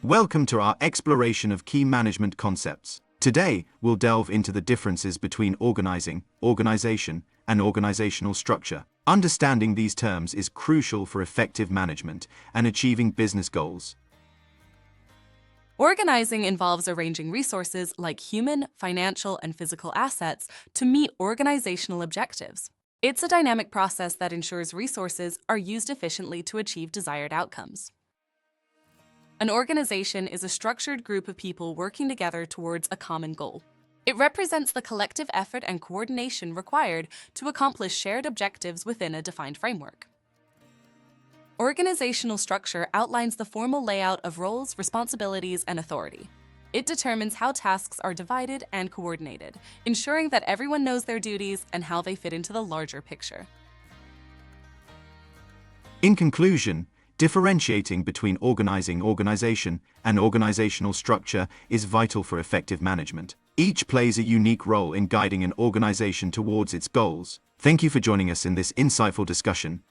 Welcome to our exploration of key management concepts. Today, we'll delve into the differences between organizing, organization, and organizational structure. Understanding these terms is crucial for effective management and achieving business goals. Organizing involves arranging resources like human, financial, and physical assets to meet organizational objectives. It's a dynamic process that ensures resources are used efficiently to achieve desired outcomes. An organization is a structured group of people working together towards a common goal. It represents the collective effort and coordination required to accomplish shared objectives within a defined framework. Organizational structure outlines the formal layout of roles, responsibilities, and authority. It determines how tasks are divided and coordinated, ensuring that everyone knows their duties and how they fit into the larger picture. In conclusion, differentiating between organizing, organization, and organizational structure is vital for effective management. Each plays a unique role in guiding an organization towards its goals. Thank you for joining us in this insightful discussion.